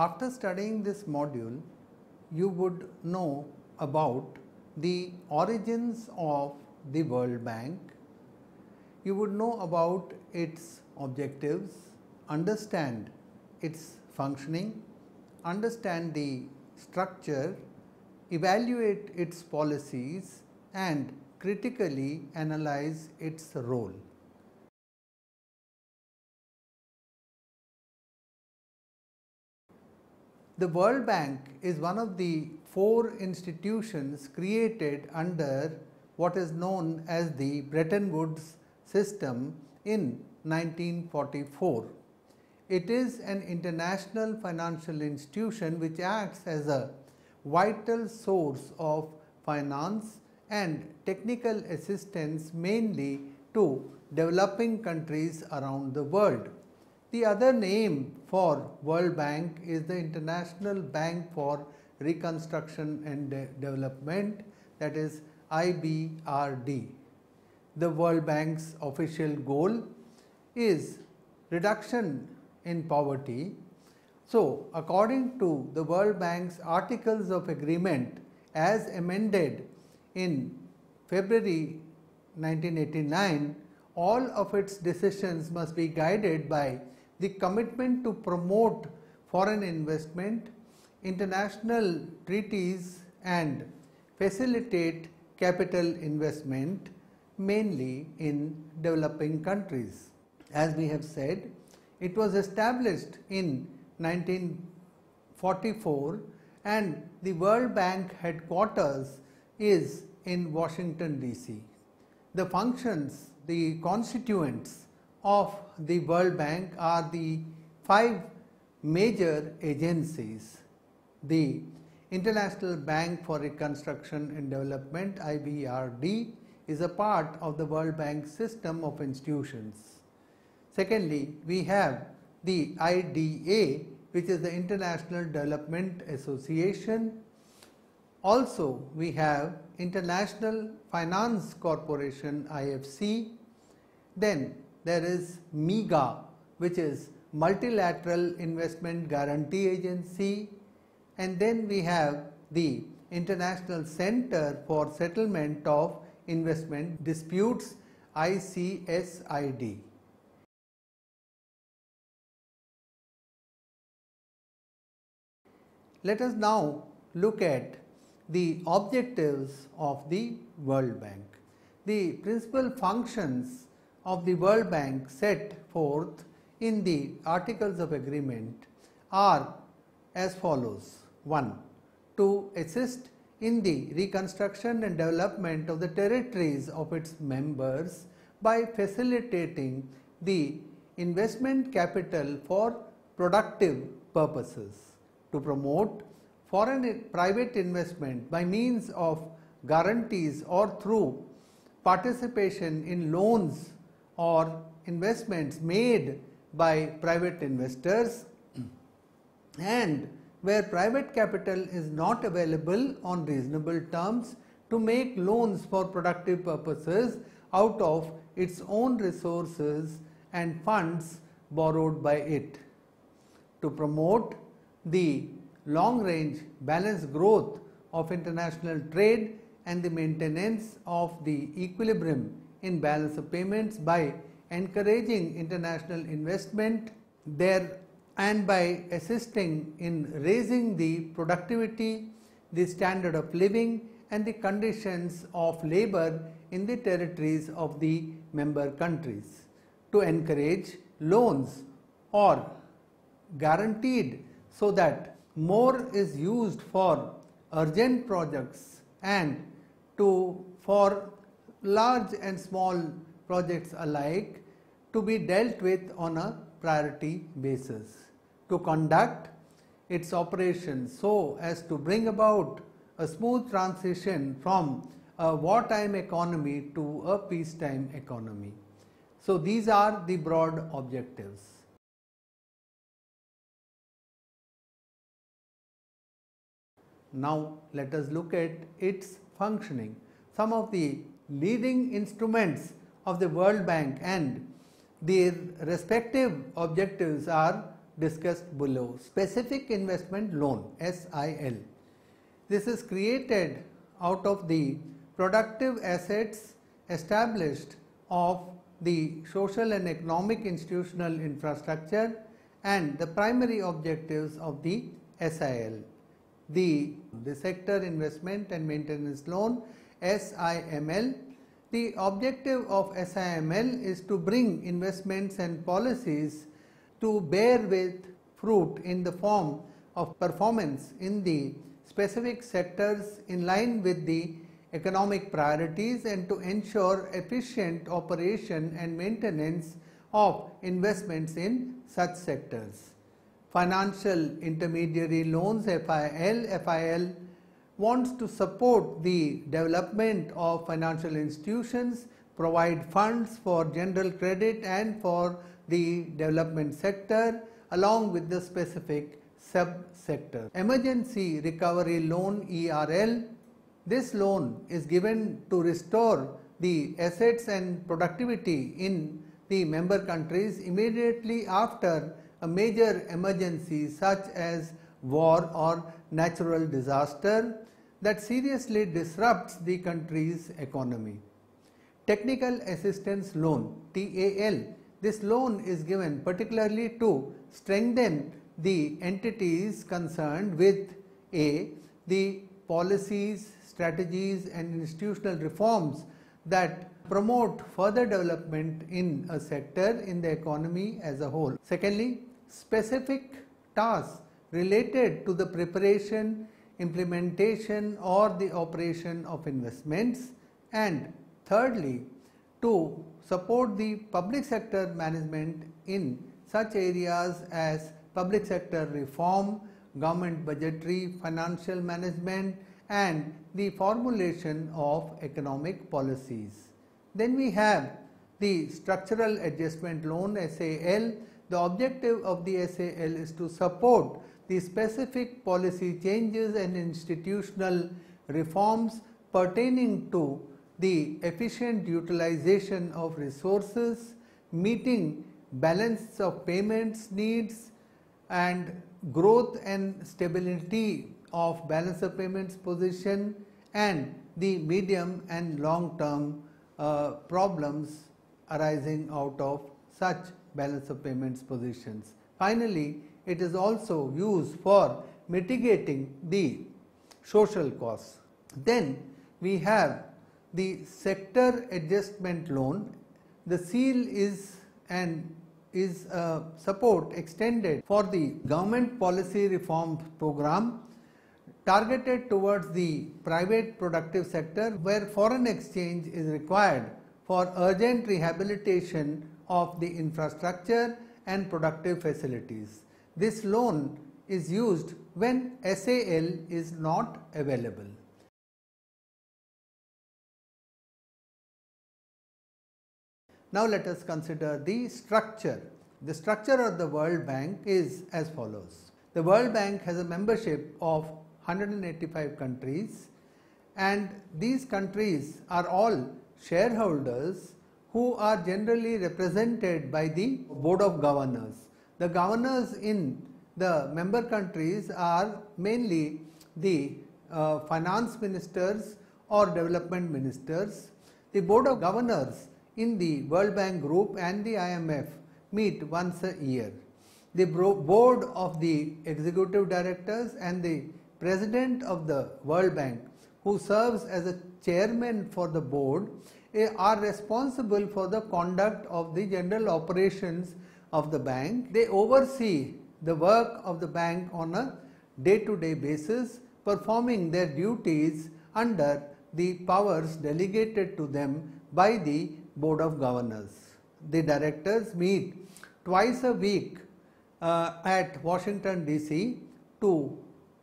After studying this module, you would know about the origins of the World Bank. You would know about its objectives, understand its functioning, understand the structure, evaluate its policies, and critically analyze its role. The World Bank is one of the 4 institutions created under what is known as the Bretton Woods system in 1944. It is an international financial institution which acts as a vital source of finance and technical assistance mainly to developing countries around the world. The other name for World Bank is the International Bank for Reconstruction and Development, that is IBRD. The World Bank's official goal is reduction in poverty. So, according to the World Bank's Articles of Agreement as amended in February 1989, all of its decisions must be guided by the commitment to promote foreign investment, international treaties, and facilitate capital investment mainly in developing countries. As we have said, it was established in 1944 and the World Bank headquarters is in Washington DC. The functions, the constituents of the World Bank are the 5 major agencies. The International Bank for Reconstruction and Development IBRD is a part of the World Bank system of institutions. Secondly, we have the IDA, which is the International Development Association. Also, we have International Finance Corporation IFC. Then there is MIGA, which is Multilateral Investment Guarantee Agency, and then we have the International Center for Settlement of Investment Disputes ICSID. Let us now look at the objectives of the World Bank. The principal functions of the World Bank set forth in the Articles of Agreement are as follows. 1. To assist in the reconstruction and development of the territories of its members by facilitating the investment capital for productive purposes. To promote foreign private investment by means of guarantees or through participation in loans or investments made by private investors, and where private capital is not available on reasonable terms, to make loans for productive purposes out of its own resources and funds borrowed by it. To promote the long-range balanced growth of international trade and the maintenance of the equilibrium in balance of payments by encouraging international investment there and by assisting in raising the productivity, the standard of living and the conditions of labor in the territories of the member countries. To encourage loans or guaranteed so that more is used for urgent projects and for large and small projects alike to be dealt with on a priority basis. To conduct its operations so as to bring about a smooth transition from a wartime economy to a peacetime economy. So these are the broad objectives. Now let us look at its functioning. Some of the leading instruments of the World Bank and their respective objectives are discussed below. Specific Investment Loan. This is created out of the productive assets established of the social and economic institutional infrastructure and the primary objectives of the SIL. The Sector Investment and Maintenance Loan (SIML). The objective of SIML is to bring investments and policies to bear with fruit in the form of performance in the specific sectors in line with the economic priorities and to ensure efficient operation and maintenance of investments in such sectors. Financial Intermediary Loans (FIL) wants to support the development of financial institutions, provide funds for general credit and for the development sector along with the specific sub-sector. Emergency Recovery Loan (ERL). This loan is given to restore the assets and productivity in the member countries immediately after a major emergency such as war or natural disaster that seriously disrupts the country's economy. Technical Assistance Loan (TAL). This loan is given particularly to strengthen the entities concerned with the policies, strategies and institutional reforms that promote further development in a sector in the economy as a whole. Secondly, specific tasks related to the preparation, implementation or the operation of investments, and thirdly, to support the public sector management in such areas as public sector reform, government budgetary financial management and the formulation of economic policies. Then we have the Structural Adjustment Loan (SAL). The objective of the SAL is to support the specific policy changes and institutional reforms pertaining to the efficient utilization of resources, meeting balance of payments needs and growth and stability of balance of payments position and the medium and long term problems arising out of such balance of payments positions. Finally, it is also used for mitigating the social costs. Then we have the Sector Adjustment Loan. The seal is support extended for the government policy reform program targeted towards the private productive sector where foreign exchange is required for urgent rehabilitation of the infrastructure and productive facilities. This loan is used when SAL is not available. Now let us consider the structure. The structure of the World Bank is as follows. The World Bank has a membership of 185 countries and these countries are all shareholders who are generally represented by the Board of Governors. The governors in the member countries are mainly the finance ministers or development ministers. The Board of Governors in the World Bank Group and the IMF meet once a year. The Board of the Executive Directors and the President of the World Bank, who serves as a chairman for the board, are responsible for the conduct of the general operations of the bank. They oversee the work of the bank on a day-to-day basis, performing their duties under the powers delegated to them by the Board of Governors. The directors meet twice a week at Washington DC to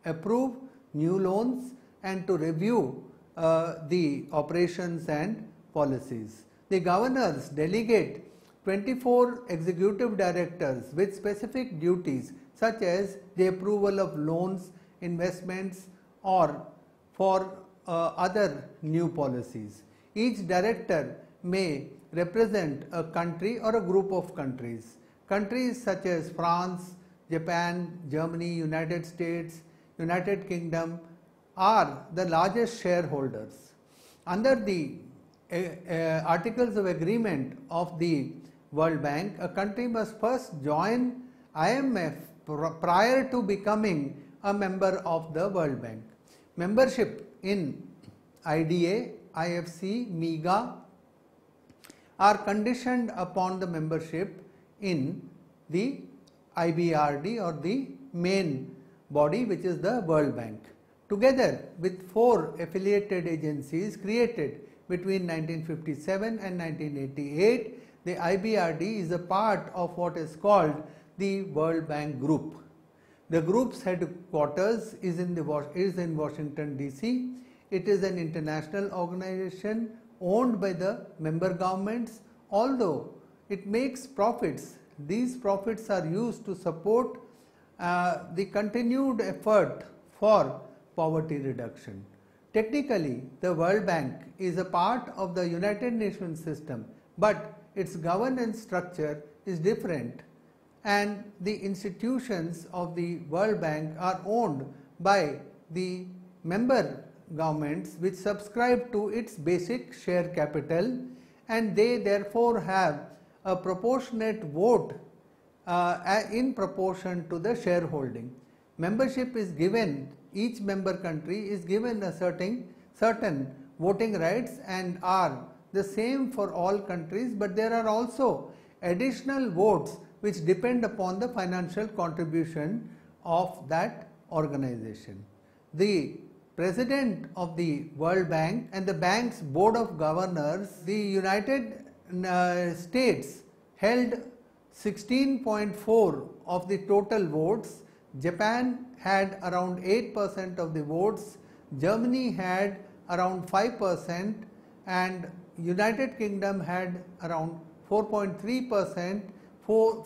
approve new loans and to review the operations and policies. The governors delegate 24 executive directors with specific duties such as the approval of loans, investments or for other new policies. Each director may represent a country or a group of countries. Countries such as France, Japan, Germany, United States, United Kingdom are the largest shareholders. Under the Articles of Agreement of the World Bank, a country must first join IMF prior to becoming a member of the World Bank. Membership in IDA, IFC, MIGA are conditioned upon the membership in the IBRD or the main body, which is the World Bank. Together with 4 affiliated agencies created between 1957 and 1988, the IBRD is a part of what is called the World Bank Group. The group's headquarters is in Washington DC. It is an international organization owned by the member governments. Although it makes profits, these profits are used to support the continued effort for poverty reduction. Technically, the World Bank is a part of the United Nations system, but its governance structure is different, and the institutions of the World Bank are owned by the member governments which subscribe to its basic share capital, and they therefore have a proportionate vote in proportion to the shareholding. Membership is given, each member country is given a certain voting rights and are the same for all countries, but there are also additional votes which depend upon the financial contribution of that organization. The President of the World Bank and the bank's Board of Governors, the United States held 16.4 of the total votes, Japan had around 8% of the votes, Germany had around 5%, and United Kingdom had around 4.3%,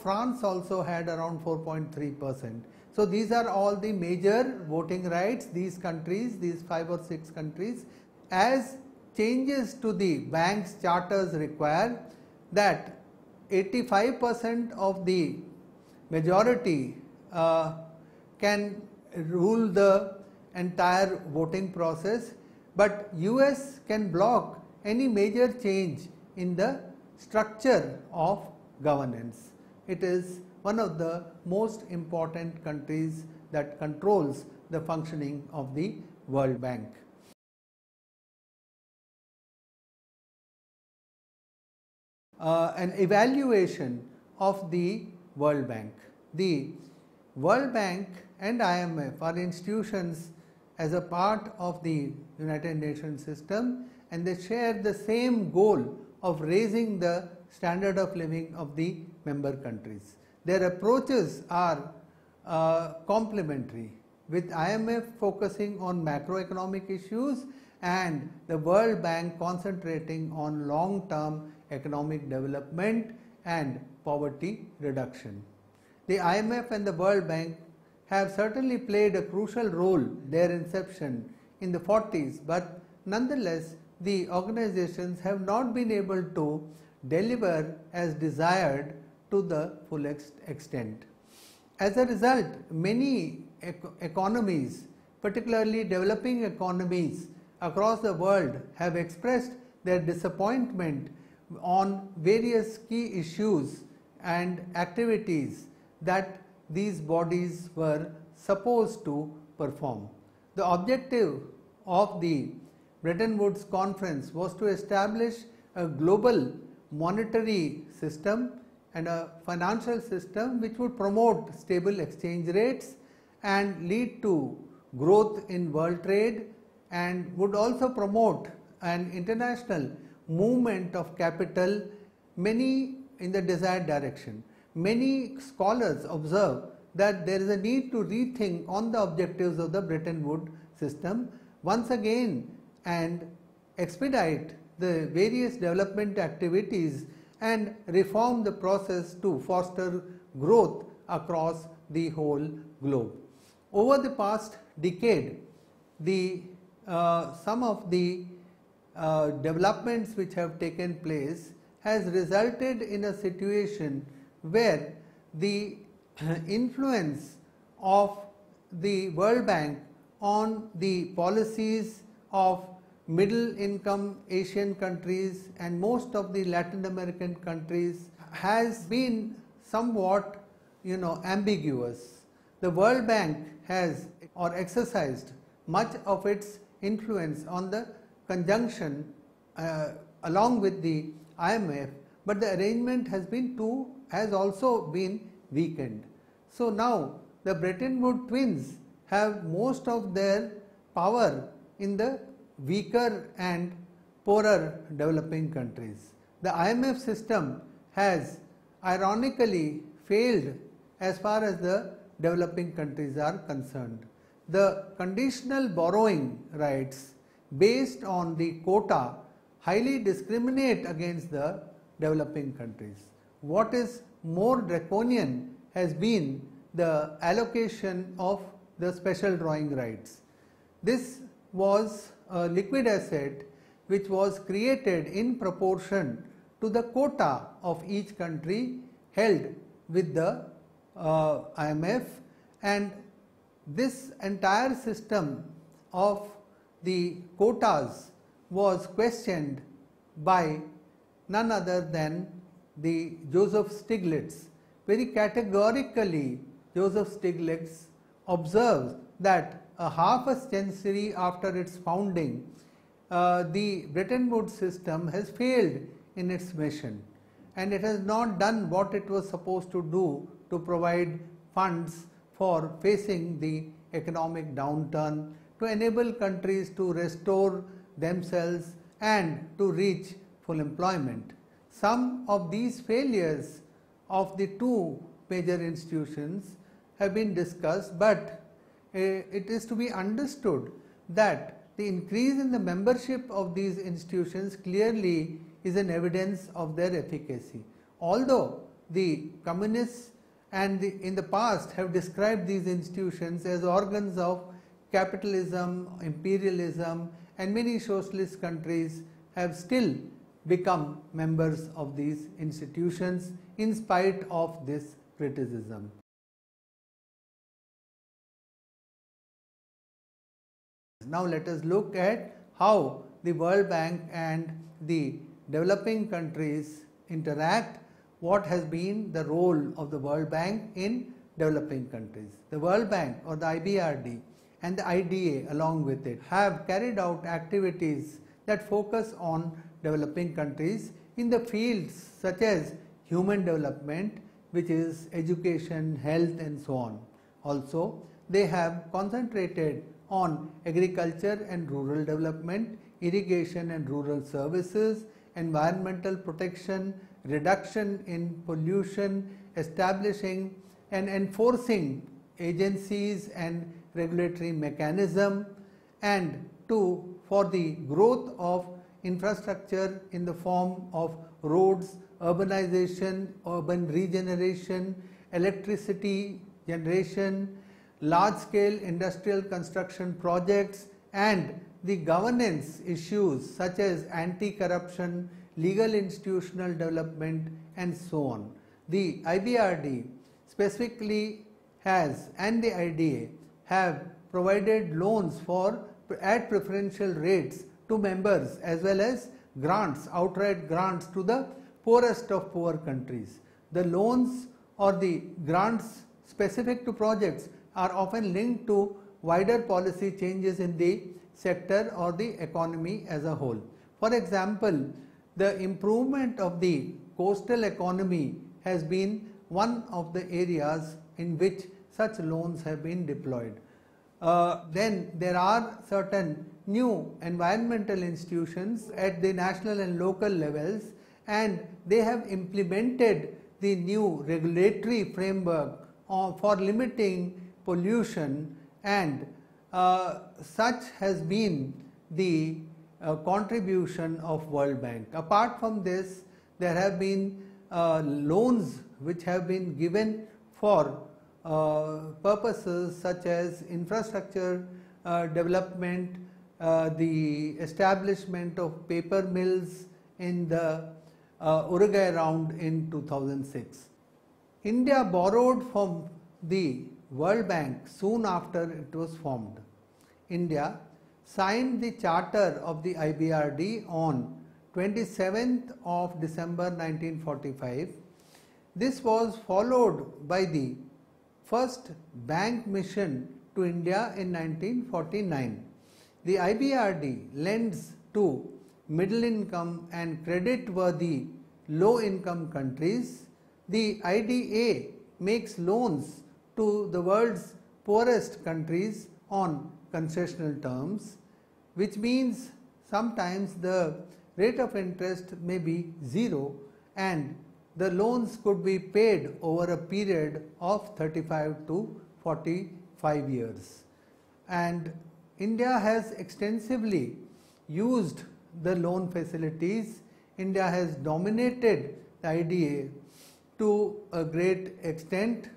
France also had around 4.3%. So these are all the major voting rights, these countries, these 5 or 6 countries. As changes to the bank's charters require that 85% of the majority can rule the entire voting process, but US can block any major change in the structure of governance. It is one of the most important countries that controls the functioning of the World Bank. An evaluation of the World Bank. The World Bank and IMF are institutions as a part of the United Nations system, and they share the same goal of raising the standard of living of the member countries. Their approaches are complementary, with IMF focusing on macroeconomic issues and the World Bank concentrating on long-term economic development and poverty reduction. The IMF and the World Bank have certainly played a crucial role their inception in the 40s, but nonetheless the organizations have not been able to deliver as desired to the full extent. As a result, many economies, particularly developing economies across the world, have expressed their disappointment on various key issues and activities that these bodies were supposed to perform. The objective of the Bretton Woods Conference was to establish a global monetary system and a financial system which would promote stable exchange rates and lead to growth in world trade, and would also promote an international movement of capital in the desired direction. Many scholars observe that there is a need to rethink on the objectives of the Bretton Woods system once again and expedite the various development activities and reform the process to foster growth across the whole globe. Over the past decade, some of the developments which have taken place has resulted in a situation where the influence of the World Bank on the policies of middle income Asian countries and most of the Latin American countries has been somewhat ambiguous. The World Bank has or exercised much of its influence on the conjunction along with the IMF, but the arrangement has also been weakened. So now the Bretton Woods twins have most of their power in the weaker and poorer developing countries. The IMF system has ironically failed as far as the developing countries are concerned. The conditional borrowing rights based on the quota highly discriminate against the developing countries. What is more draconian has been the allocation of the special drawing rights. This was a liquid asset which was created in proportion to the quota of each country held with the IMF, and this entire system of the quotas was questioned by none other than the Joseph Stiglitz. Very categorically, Joseph Stiglitz observes that a half a century after its founding, the Bretton Woods system has failed in its mission, and it has not done what it was supposed to do to provide funds for facing the economic downturn, to enable countries to restore themselves and to reach full employment. Some of these failures of the two major institutions have been discussed, but it is to be understood that the increase in the membership of these institutions clearly is an evidence of their efficacy. Although the communists in the past have described these institutions as organs of capitalism, imperialism, and many socialist countries have still become members of these institutions in spite of this criticism. Now let us look at how the World Bank and the developing countries interact, what has been the role of the World Bank in developing countries. The World Bank or the IBRD and the IDA along with it have carried out activities that focus on developing countries in the fields such as human development, which is education, health and so on. Also, they have concentrated on agriculture and rural development, irrigation and rural services, environmental protection, reduction in pollution, establishing and enforcing agencies and regulatory mechanism, and for the growth of infrastructure in the form of roads, urbanization, urban regeneration, electricity generation, large-scale industrial construction projects, and the governance issues such as anti-corruption, legal institutional development and so on. The IBRD specifically and the IDA have provided loans at preferential rates to members as well as grants, outright grants to the poorest of poor countries. The loans or the grants specific to projects are often linked to wider policy changes in the sector or the economy as a whole. For example, the improvement of the coastal economy has been one of the areas in which such loans have been deployed. Then there are certain new environmental institutions at the national and local levels, and they have implemented the new regulatory framework for limiting pollution, and such has been the contribution of World Bank. Apart from this, there have been loans which have been given for purposes such as infrastructure development, the establishment of paper mills in the Uruguay round in 2006. India borrowed from the World Bank soon after it was formed. India signed the charter of the IBRD on 27th of December 1945. This was followed by the first bank mission to India in 1949. The IBRD lends to middle income and credit-worthy low-income countries. The IDA makes loans to the world's poorest countries on concessional terms, which means sometimes the rate of interest may be zero and the loans could be paid over a period of 35 to 45 years. And India has extensively used the loan facilities. India has dominated the IDA to a great extent.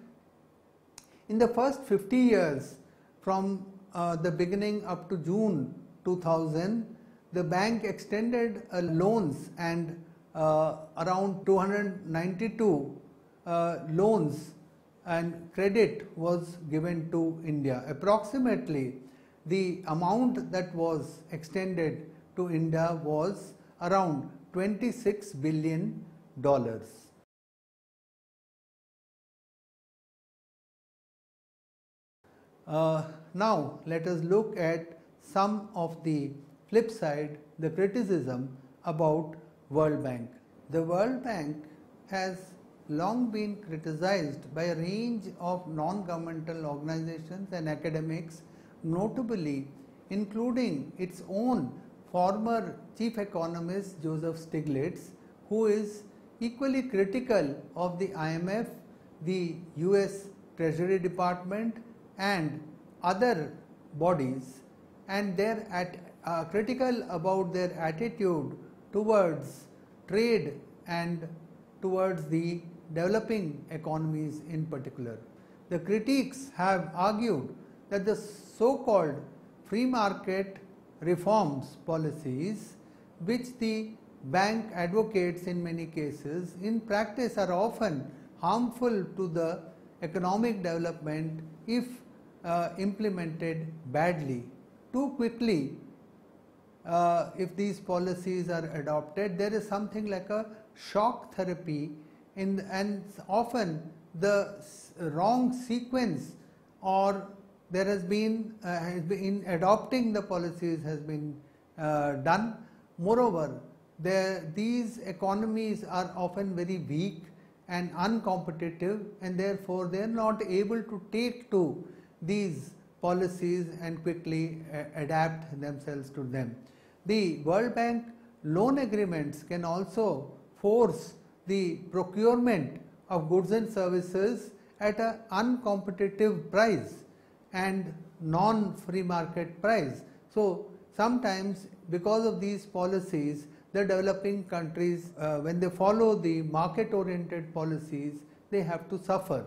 In the first 50 years, from the beginning up to June 2000, the bank extended loans and around 292 loans and credit was given to India. Approximately the amount that was extended to India was around $26 billion. Now let us look at some of the flip side, the criticism about World Bank. The World Bank has long been criticized by a range of non-governmental organizations and academics, notably including its own former chief economist Joseph Stiglitz, who is equally critical of the IMF, the US Treasury Department and other bodies, and critical about their attitude towards trade and towards the developing economies in particular. The critics have argued that the so-called free market reforms policies, which the bank advocates in many cases, in practice are often harmful to the economic development if implemented badly. Too quickly, if these policies are adopted, there is something like a shock therapy and often the wrong sequence or there has been in adopting the policies has been done. Moreover, these economies are often very weak and uncompetitive, and therefore they are not able to take to these policies and quickly adapt themselves to them. The World Bank loan agreements can also force the procurement of goods and services at an uncompetitive price and non-free market price. So sometimes because of these policies, the developing countries, when they follow the market-oriented policies, they have to suffer.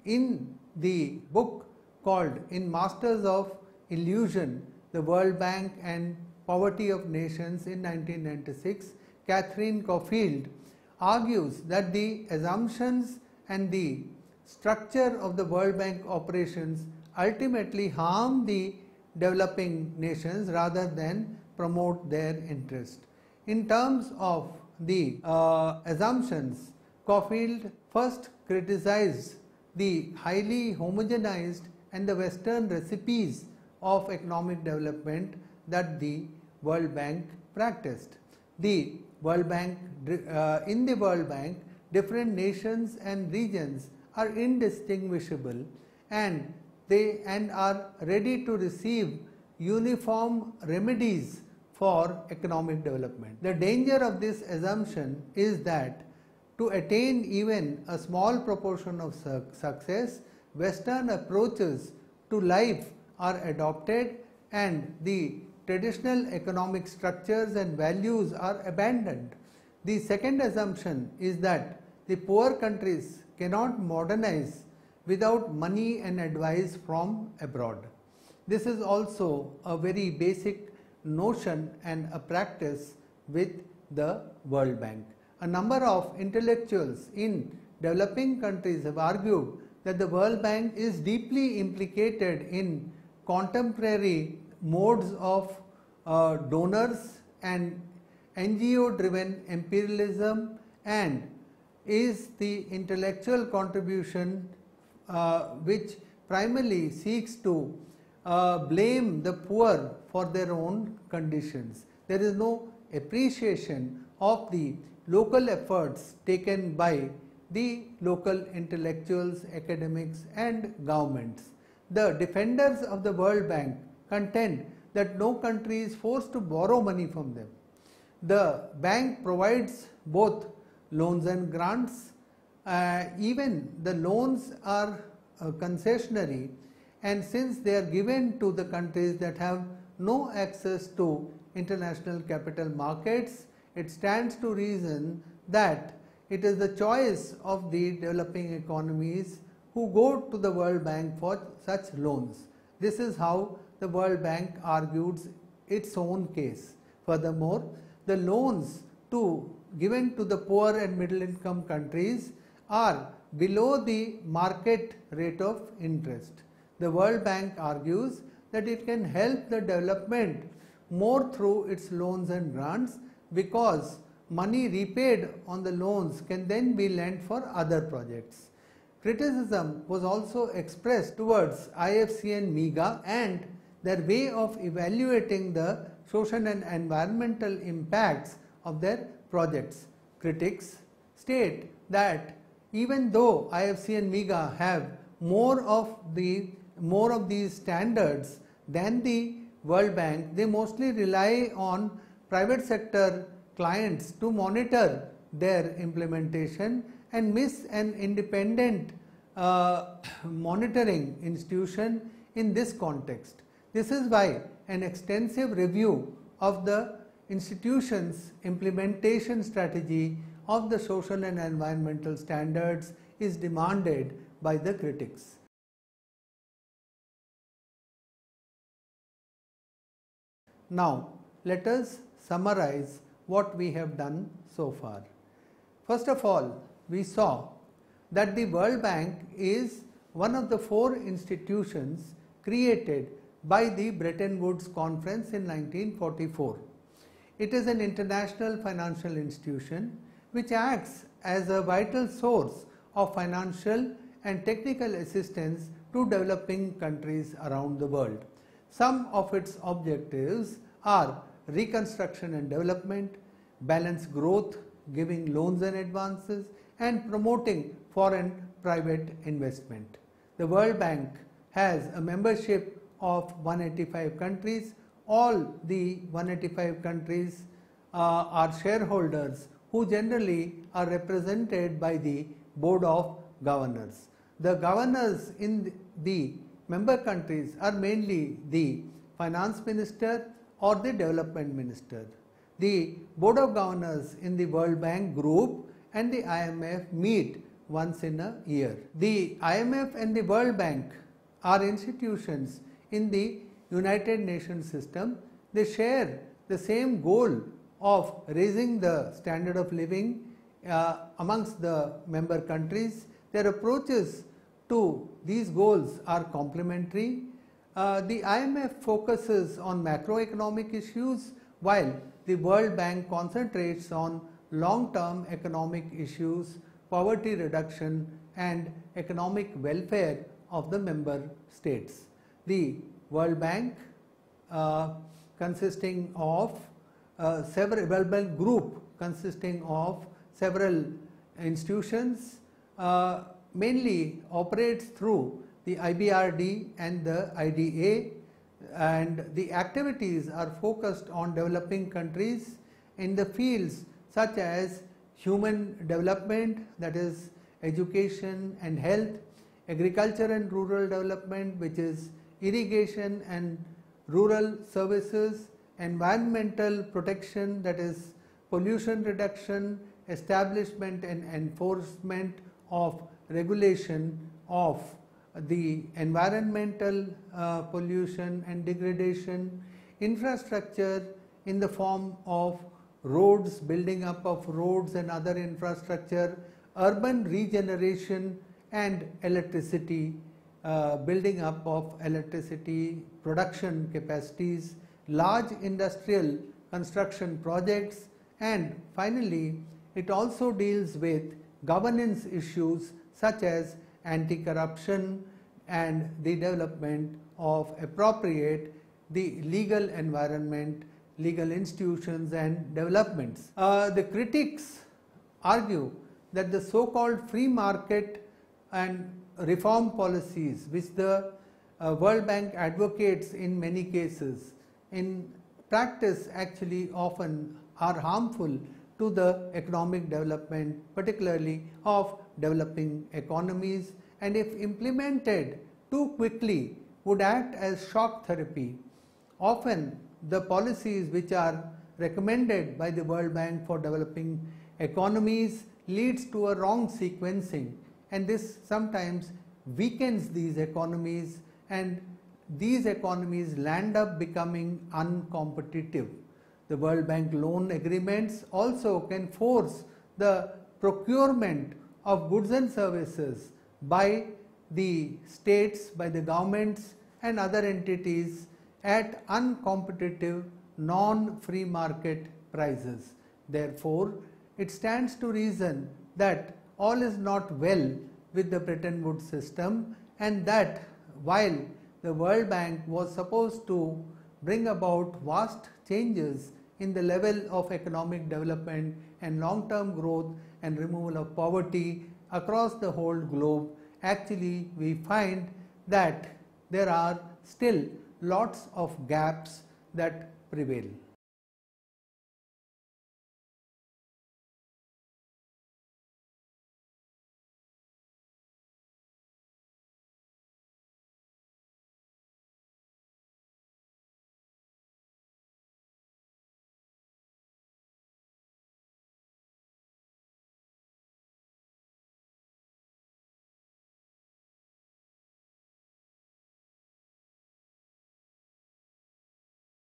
In the book called In Masters of Illusion, the World Bank and Poverty of Nations in 1996, Catherine Caulfield argues that the assumptions and the structure of the World Bank operations ultimately harm the developing nations rather than promote their interest. In terms of the assumptions, Caulfield first criticized the highly homogenized and the Western recipes of economic development that the World Bank practiced. The World Bank, in the World Bank, different nations and regions are indistinguishable and are ready to receive uniform remedies for economic development. The danger of this assumption is that to attain even a small proportion of success, Western approaches to life are adopted and the traditional economic structures and values are abandoned. The second assumption is that the poor countries cannot modernize without money and advice from abroad. This is also a very basic notion and a practice with the World Bank. A number of intellectuals in developing countries have argued that the World Bank is deeply implicated in contemporary modes of donors and NGO driven imperialism, and is the intellectual contribution which primarily seeks to blame the poor for their own conditions. There is no appreciation of the local efforts taken by the local intellectuals, academics and governments. The defenders of the World Bank contend that no country is forced to borrow money from them. The bank provides both loans and grants. Even the loans are concessionary, and since they are given to the countries that have no access to international capital markets, it stands to reason that it is the choice of the developing economies who go to the World Bank for such loans. This is how the World Bank argues its own case. Furthermore, the loans given to the poor and middle income countries are below the market rate of interest. The World Bank argues that it can help the development more through its loans and grants, because money repaid on the loans can then be lent for other projects. Criticism was also expressed towards IFC and MIGA and their way of evaluating the social and environmental impacts of their projects. Critics state that even though IFC and MIGA have more of these standards than the World Bank, they mostly rely on private sector clients to monitor their implementation and miss an independent monitoring institution in this context. This is why an extensive review of the institution's implementation strategy of the social and environmental standards is demanded by the critics. Now, let us summarize what we have done so far. First of all, we saw that the World Bank is one of the 4 institutions created by the Bretton Woods Conference in 1944. It is an international financial institution which acts as a vital source of financial and technical assistance to developing countries around the world. Some of its objectives are reconstruction and development, balanced growth, giving loans and advances, and promoting foreign private investment. The World Bank has a membership of 185 countries. All the 185 countries are shareholders who generally are represented by the Board of Governors. The governors in the member countries are mainly the Finance Minister or the Development Minister. The Board of Governors in the World Bank Group and the IMF meet once in a year. The IMF and the World Bank are institutions in the United Nations system. They share the same goal of raising the standard of living amongst the member countries. Their approaches to these goals are complementary. The IMF focuses on macroeconomic issues, while the World Bank concentrates on long-term economic issues, poverty reduction and economic welfare of the member states. The World Bank consisting of World Bank Group consisting of several institutions mainly operates through the IBRD and the IDA, and the activities are focused on developing countries in the fields such as human development, that is education and health, agriculture and rural development, which is irrigation and rural services, environmental protection, that is pollution reduction, establishment and enforcement of regulation of the environmental pollution and degradation, infrastructure in the form of roads, building up of roads and other infrastructure, urban regeneration and electricity, building up of electricity production capacities, large industrial construction projects, and finally it also deals with governance issues such as anti-corruption and the development of appropriate the legal environment, legal institutions and developments. The critics argue that the so-called free market and reform policies which the World Bank advocates in many cases, in practice actually often are harmful to the economic development, particularly of developing economies, and if implemented too quickly would act as shock therapy. Often the policies which are recommended by the World Bank for developing economies leads to a wrong sequencing, and this sometimes weakens these economies, and these economies land up becoming uncompetitive. The World Bank loan agreements also can force the procurement of goods and services by the states, by the governments and other entities at uncompetitive, non-free market prices. Therefore, it stands to reason that all is not well with the Bretton Woods system, and that while the World Bank was supposed to bring about vast changes in the level of economic development and long-term growth and removal of poverty across the whole globe, actually we find that there are still lots of gaps that prevail.